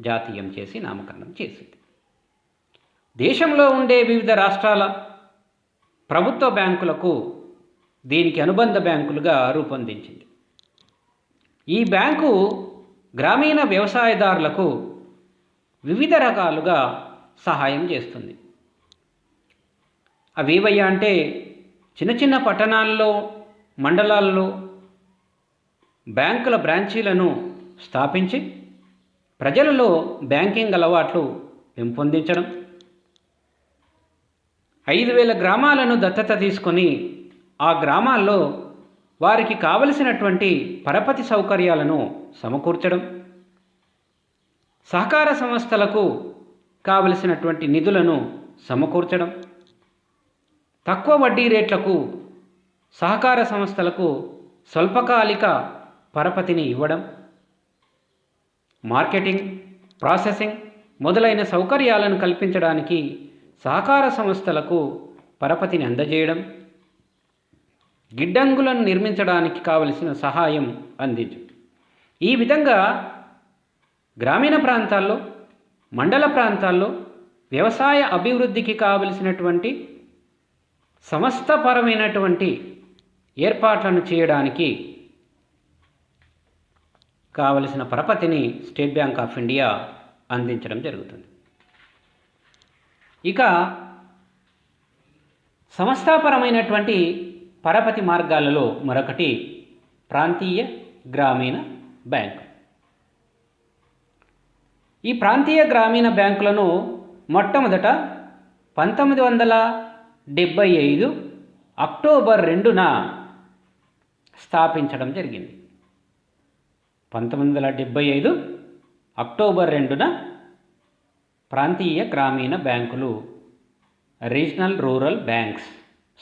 జాతీయం చేసి నామకరణం చేసింది. దేశంలో ఉండే వివిధ రాష్ట్రాల ప్రభుత్వ బ్యాంకులకు దీనికి అనుబంధ బ్యాంకులుగా రూపొందించింది. ఈ బ్యాంకు గ్రామీణ వ్యవసాయదారులకు వివిధ రకాలుగా సహాయం చేస్తుంది. అవి ఏవయ్యా అంటే చిన్న చిన్న పట్టణాల్లో, మండలాల్లో బ్యాంకుల బ్రాంచీలను స్థాపించి ప్రజలలో బ్యాంకింగ్ అలవాట్లు పెంపొందించడం, 5,000 గ్రామాలను దత్తత తీసుకొని ఆ గ్రామాల్లో వారికి కావలసినటువంటి పరపతి సౌకర్యాలను సమకూర్చడం, సహకార సంస్థలకు కావలసినటువంటి నిధులను సమకూర్చడం, తక్కువ వడ్డీ రేట్లకు సహకార సంస్థలకు స్వల్పకాలిక పరపతిని ఇవ్వడం, మార్కెటింగ్, ప్రాసెసింగ్ మొదలైన సౌకర్యాలను కల్పించడానికి సహకార సంస్థలకు పరపతిని అందజేయడం, గిడ్డంగులను నిర్మించడానికి కావలసిన సహాయం అందించడం. ఈ విధంగా గ్రామీణ ప్రాంతాల్లో, మండల ప్రాంతాల్లో వ్యవసాయ అభివృద్ధికి కావలసినటువంటి సమస్తపరమైనటువంటి ఏర్పాట్లను చేయడానికి కావలసిన పరపతిని స్టేట్ బ్యాంక్ ఆఫ్ ఇండియా అందించడం జరుగుతుంది. ఇక సంస్థాపరమైనటువంటి పరపతి మార్గాలలో మరొకటి ప్రాంతీయ గ్రామీణ బ్యాంకు. ఈ ప్రాంతీయ గ్రామీణ బ్యాంకులను మొట్టమొదట 1975 అక్టోబర్ 2న స్థాపించడం జరిగింది. 1975 అక్టోబర్ 2న ప్రాంతీయ గ్రామీణ బ్యాంకులు, రీజనల్ రూరల్ బ్యాంక్స్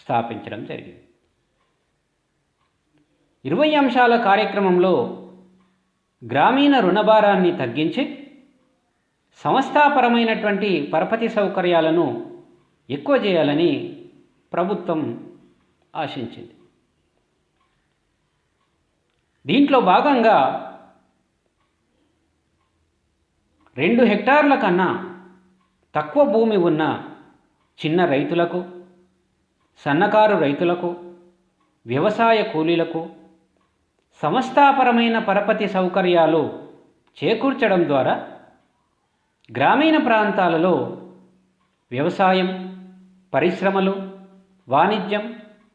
స్థాపించడం జరిగింది. 20 అంశాల కార్యక్రమంలో గ్రామీణ రుణభారాన్ని తగ్గించి సంస్థాపరమైనటువంటి పరపతి సౌకర్యాలను ఎక్కువ చేయాలని ప్రభుత్వం ఆశించింది. దీంట్లో భాగంగా 2 హెక్టార్ల కన్నా తక్కువ భూమి ఉన్న చిన్న రైతులకు, సన్నకారు రైతులకు, వ్యవసాయ కూలీలకు సంస్థాపరమైన పరపతి సౌకర్యాలు చేకూర్చడం ద్వారా గ్రామీణ ప్రాంతాలలో వ్యవసాయం, పరిశ్రమలు, వాణిజ్యం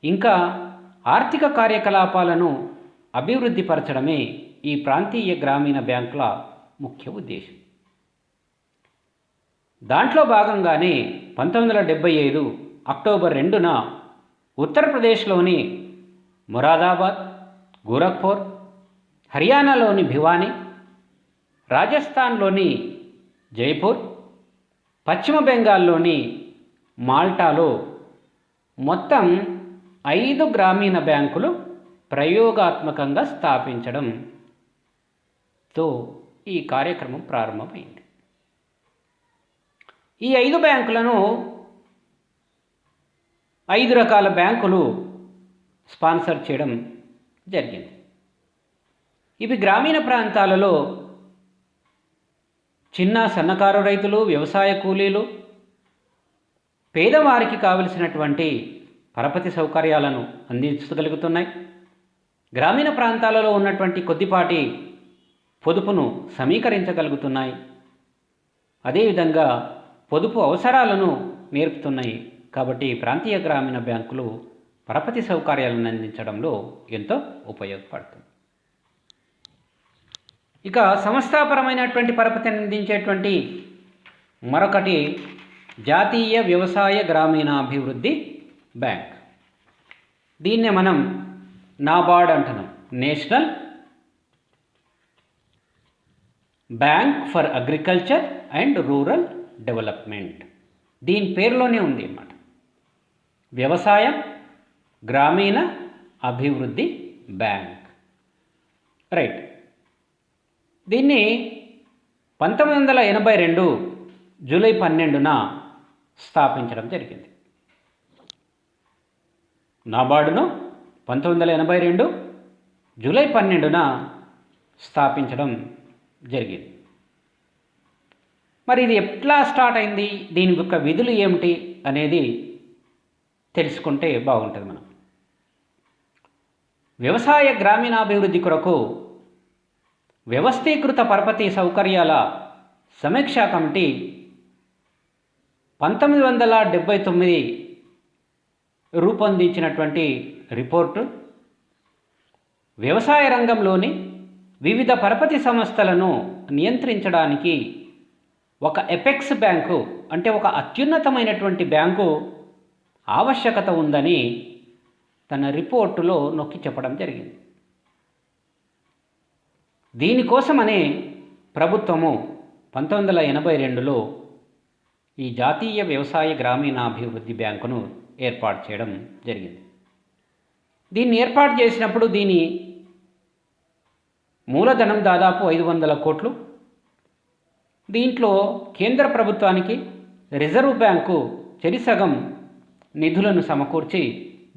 ఇంకా ఆర్థిక కార్యకలాపాలను అభివృద్ధి పరచడమే ఈ ప్రాంతీయ గ్రామీణ బ్యాంకుల ముఖ్య ఉద్దేశం. దాంట్లో భాగంగానే 1975 అక్టోబర్ 2న ఉత్తరప్రదేశ్లోని మొరాదాబాద్, గోరఖ్పూర్, హర్యానాలోని భివానీ, రాజస్థాన్లోని జైపూర్, పశ్చిమ బెంగాల్లోని మాల్టాలో మొత్తం 5 గ్రామీణ బ్యాంకులు ప్రయోగాత్మకంగా స్థాపించడంతో ఈ కార్యక్రమం ప్రారంభమైంది. ఈ 5 బ్యాంకులను 5 రకాల బ్యాంకులు స్పాన్సర్ చేయడం జరిగింది. ఇవి గ్రామీణ ప్రాంతాలలో చిన్న సన్నకారు రైతులు, వ్యవసాయ కూలీలు, పేదవారికి కావలసినటువంటి పరపతి సౌకర్యాలను అందించగలుగుతున్నాయి. గ్రామీణ ప్రాంతాలలో ఉన్నటువంటి కొద్దిపాటి పొదుపును సమీకరించగలుగుతున్నాయి. అదేవిధంగా పొదుపు అవసరాలను నేర్పుతున్నాయి. కాబట్టి ప్రాంతీయ గ్రామీణ బ్యాంకులు పరపతి సౌకర్యాలను అందించడంలో ఎంతో ఉపయోగపడుతుంది. ఇక సంస్థాపరమైనటువంటి పరపతిని అందించేటువంటి మరొకటి జాతీయ వ్యవసాయ గ్రామీణాభివృద్ధి బ్యాంక్. దీన్నే మనం నాబార్డ్ అంటున్నాం, national bank for agriculture and rural development. దీని పేరులోనే ఉంది అన్నమాట, వ్యవసాయం గ్రామీణ అభివృద్ధి బ్యాంక్. రైట్. దీన్ని 1982 జూలై 12న స్థాపించడం జరిగింది. నాబార్డును 1982 జూలై 12న స్థాపించడం జరిగింది. మరి ఇది ఎట్లా స్టార్ట్ అయింది, దీని యొక్క విధులు ఏమిటి అనేది తెలుసుకుంటే బాగుంటుంది. మనం వ్యవసాయ గ్రామీణాభివృద్ధి కొరకు వ్యవస్థీకృత పరపతి సౌకర్యాల సమీక్షా కమిటీ 1979 రూపొందించినటువంటి రిపోర్టు వ్యవసాయ రంగంలోని వివిధ పరపతి సంస్థలను నియంత్రించడానికి ఒక ఎపెక్స్ బ్యాంకు, అంటే ఒక అత్యున్నతమైనటువంటి బ్యాంకు ఆవశ్యకత ఉందని తన రిపోర్టులో నొక్కి చెప్పడం జరిగింది. దీనికోసమనే ప్రభుత్వము 1982లో ఈ జాతీయ వ్యవసాయ గ్రామీణాభివృద్ధి బ్యాంకును ఏర్పాటు చేయడం జరిగింది. దీన్ని ఏర్పాటు చేసినప్పుడు దీని మూలధనం దాదాపు 500 కోట్లు. దీంట్లో కేంద్ర ప్రభుత్వానికి రిజర్వ్ బ్యాంకు చెరిసగం నిధులను సమకూర్చి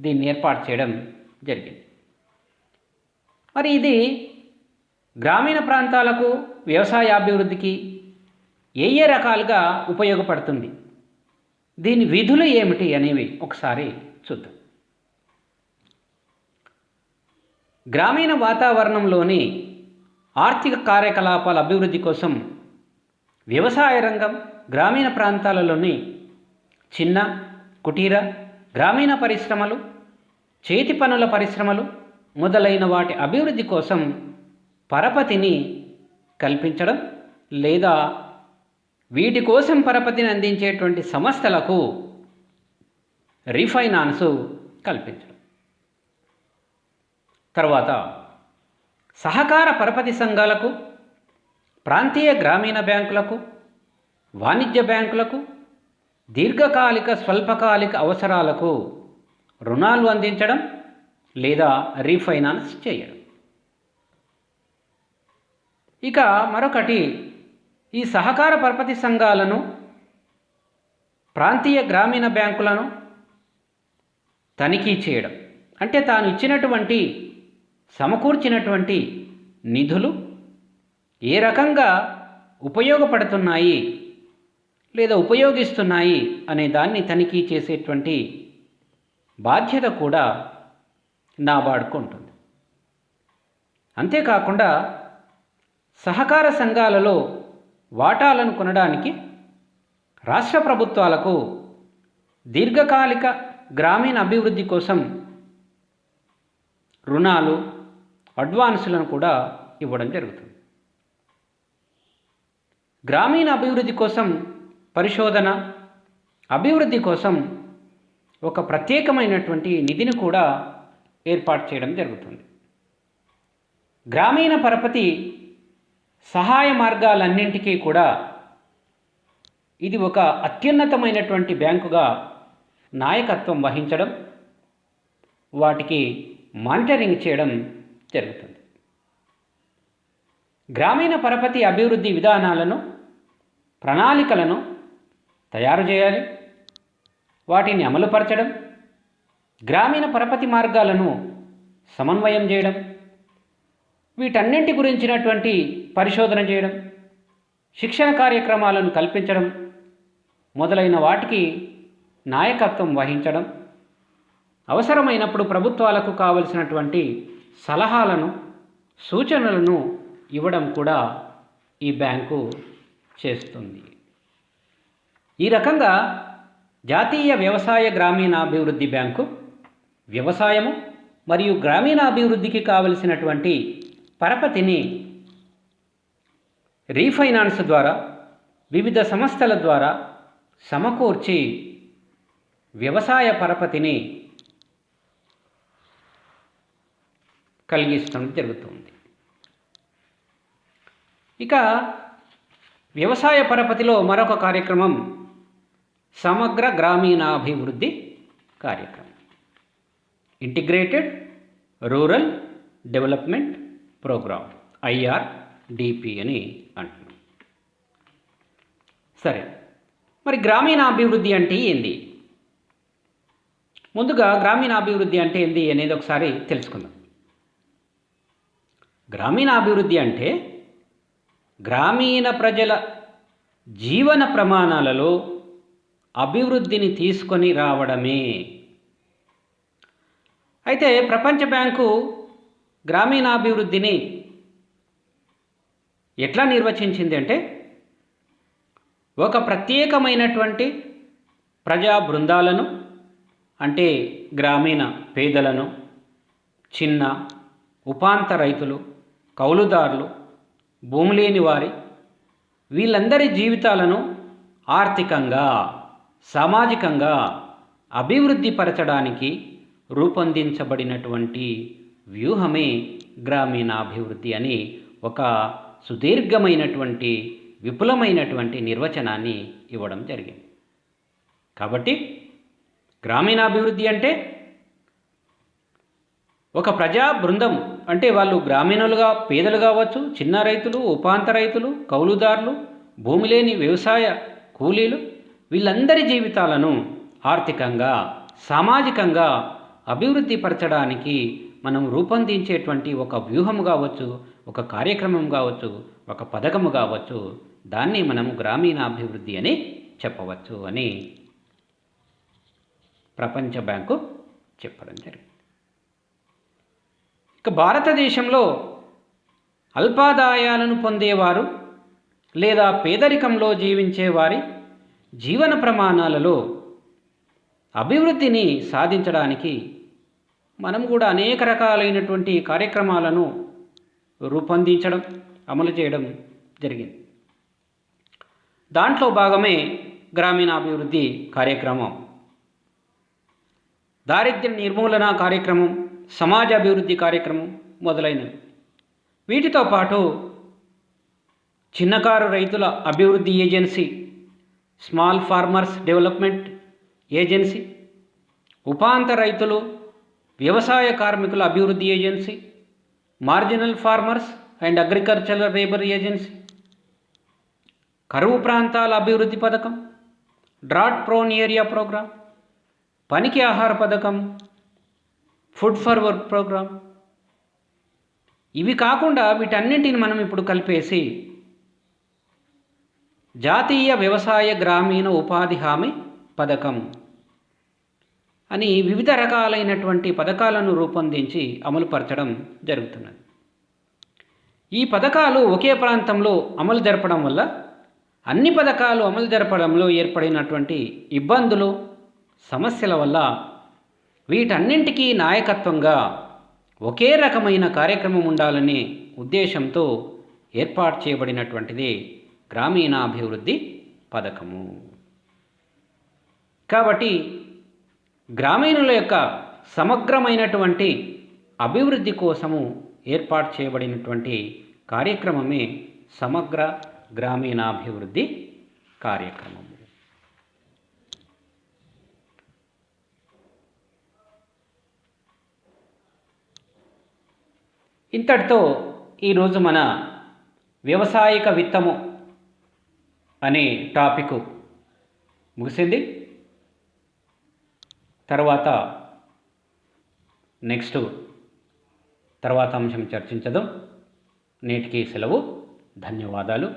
దీన్ని ఏర్పాటు చేయడం జరిగింది. మరి ఇది గ్రామీణ ప్రాంతాలకు వ్యవసాయాభివృద్ధికి ఏ రకాలుగా ఉపయోగపడుతుంది, దీని విధులు ఏమిటి అనేవి ఒకసారి చూద్దాం. గ్రామీణ వాతావరణంలోని ఆర్థిక కార్యకలాపాల అభివృద్ధి కోసం వ్యవసాయ రంగం గ్రామీణ ప్రాంతాలలోని చిన్న, కుటీర, గ్రామీణ పరిశ్రమలు, చేతి పనుల పరిశ్రమలు మొదలైన వాటి అభివృద్ధి కోసం పరపతిని కల్పించడం లేదా వీటి కోసం పరపతిని అందించేటువంటి సంస్థలకు రీఫైనాన్స్ కల్పించడం. తర్వాత సహకార పరపతి సంఘాలకు, ప్రాంతీయ గ్రామీణ బ్యాంకులకు, వాణిజ్య బ్యాంకులకు దీర్ఘకాలిక స్వల్పకాలిక అవసరాలకు రుణాలు అందించడం లేదా రీఫైనాన్స్ చేయడం. ఇక మరొకటి, ఈ సహకార పరపతి సంఘాలను, ప్రాంతీయ గ్రామీణ బ్యాంకులను తనిఖీ చేయడం. అంటే తాను ఇచ్చినటువంటి సమకూర్చినటువంటి నిధులు ఏ రకంగా ఉపయోగపడుతున్నాయి లేదా ఉపయోగిస్తున్నాయి అనే దాన్ని తనిఖీ చేసేటువంటి బాధ్యత కూడా నాబార్డుకు ఉంటుంది. అంతేకాకుండా సహకార సంఘాలలో వాటాలను కొనడానికి రాష్ట్ర ప్రభుత్వాలకు దీర్ఘకాలిక గ్రామీణ అభివృద్ధి కోసం రుణాలు, అడ్వాన్సులను కూడా ఇవ్వడం జరుగుతుంది. గ్రామీణ అభివృద్ధి కోసం పరిశోధన, అభివృద్ధి కోసం ఒక ప్రత్యేకమైనటువంటి నిధిని కూడా ఏర్పాటు చేయడం జరుగుతుంది. గ్రామీణ పరపతి సహాయ మార్గాలన్నింటికీ కూడా ఇది ఒక అత్యున్నతమైనటువంటి బ్యాంకుగా నాయకత్వం వహించడం, వాటికి మానిటరింగ్ చేయడం జరుగుతుంది. గ్రామీణ పరపతి అభివృద్ధి విధానాలను, ప్రణాళికలను తయారు చేయాలి, వాటిని అమలుపరచడం, గ్రామీణ పరపతి మార్గాలను సమన్వయం చేయడం, వీటన్నింటి గురించినటువంటి పరిశోధన చేయడం, శిక్షణ కార్యక్రమాలను కల్పించడం మొదలైన వాటికి నాయకత్వం వహించడం, అవసరమైనప్పుడు ప్రభుత్వాలకు కావలసినటువంటి సలహాలను, సూచనలను ఇవ్వడం కూడా ఈ బ్యాంకు చేస్తుంది. ఈ రకంగా జాతీయ వ్యవసాయ గ్రామీణాభివృద్ధి బ్యాంకు వ్యవసాయము మరియు గ్రామీణాభివృద్ధికి కావలసినటువంటి పరపతిని రీఫైనాన్స్ ద్వారా వివిధ సంస్థల ద్వారా సమకూర్చి వ్యవసాయ పరపతిని కలిగిస్తడం జరుగుతుంది. ఇక వ్యవసాయ పరపతిలో మరొక కార్యక్రమం సమగ్ర గ్రామీణాభివృద్ధి కార్యక్రమం, integrated rural development programme, IRDP అని అంటున్నాం. సరే, మరి గ్రామీణాభివృద్ధి అంటే ఏంది? ముందుగా గ్రామీణాభివృద్ధి అంటే ఏంది అనేది ఒకసారి తెలుసుకుందాం. గ్రామీణాభివృద్ధి అంటే గ్రామీణ ప్రజల జీవన ప్రమాణాలలో అభివృద్ధిని తీసుకొని రావడమే. అయితే ప్రపంచ బ్యాంకు గ్రామీణాభివృద్ధిని ఎట్లా నిర్వచించింది అంటే, ఒక ప్రత్యేకమైనటువంటి ప్రజా బృందాలను, అంటే గ్రామీణ పేదలను, చిన్న ఉపాంత రైతులు, కౌలుదారులు, భూమి లేని వారి, వీళ్ళందరి జీవితాలను ఆర్థికంగా సామాజికంగా అభివృద్ధి పరచడానికి రూపొందించబడినటువంటి వ్యూహమే గ్రామీణాభివృద్ధి అని ఒక సుదీర్ఘమైనటువంటి విపులమైనటువంటి నిర్వచనాన్ని ఇవ్వడం జరిగింది. కాబట్టి గ్రామీణాభివృద్ధి అంటే ఒక ప్రజా బృందం, అంటే వాళ్ళు గ్రామీణులుగా పేదలు కావచ్చు, చిన్న రైతులు, ఉపాంత రైతులు, కౌలుదారులు, భూమి లేని వ్యవసాయ కూలీలు, వీళ్ళందరి జీవితాలను ఆర్థికంగా సామాజికంగా అభివృద్ధి పరచడానికి మనం రూపొందించేటువంటి ఒక వ్యూహం కావచ్చు, ఒక కార్యక్రమం కావచ్చు, ఒక పథకము కావచ్చు, దాన్ని మనం గ్రామీణాభివృద్ధి అని చెప్పవచ్చు అని ప్రపంచ బ్యాంకు చెప్పడం జరిగింది. ఇక భారతదేశంలో అల్పాదాయాలను పొందేవారు లేదా పేదరికంలో జీవించేవారి జీవన ప్రమాణాలలో అభివృద్ధిని సాధించడానికి మనం కూడా అనేక రకాలైనటువంటి కార్యక్రమాలను రూపొందించడం, అమలు చేయడం జరిగింది. దాంట్లో భాగమే గ్రామీణాభివృద్ధి కార్యక్రమం, దారిద్ర్య నిర్మూలన కార్యక్రమం, సమాజ అభివృద్ధి కార్యక్రమం మొదలైనవి. వీటితో పాటు చిన్నకారు రైతుల అభివృద్ధి agency, small farmers development agency, ఉపాంత రైతులు వ్యవసాయ కార్మికుల అభివృద్ధి agency, marginal farmers and agricultural labour agency, కరువు ప్రాంతాల అభివృద్ధి పథకం, డ్రాట్ ప్రోన్ ఏరియా ప్రోగ్రాం, పనికి ఆహార పథకం, ఫుడ్ ఫర్ వర్క్ ప్రోగ్రాం. ఇవి కాకుండా వీటన్నింటిని మనం ఇప్పుడు కలిపేసి జాతీయ వ్యవసాయ గ్రామీణ ఉపాధి హామీ పథకం అని వివిధ రకాలైనటువంటి పథకాలను రూపొందించి అమలుపరచడం జరుగుతున్నది. ఈ పథకాలు ఒకే ప్రాంతంలో అమలు జరపడం వల్ల అన్ని పథకాలు అమలు జరపడంలో ఏర్పడినటువంటి ఇబ్బందులు, సమస్యల వల్ల వీటన్నింటికీ నాయకత్వంగా ఒకే రకమైన కార్యక్రమం ఉండాలనే ఉద్దేశంతో ఏర్పాటు చేయబడినటువంటిది గ్రామీణాభివృద్ధి పథకము. కాబట్టి గ్రామీణుల యొక్క సమగ్రమైనటువంటి అభివృద్ధి కోసము ఏర్పాటు చేయబడినటువంటి కార్యక్రమమే సమగ్ర గ్రామీణాభివృద్ధి కార్యక్రమం. ఇంతటితో ఈరోజు మన వ్యవసాయక విత్తము అనే టాపిక్ ముగిసింది. తర్వాత తర్వాత అంశం చర్చించదాం. నేటికి సెలవు. ధన్యవాదాలు.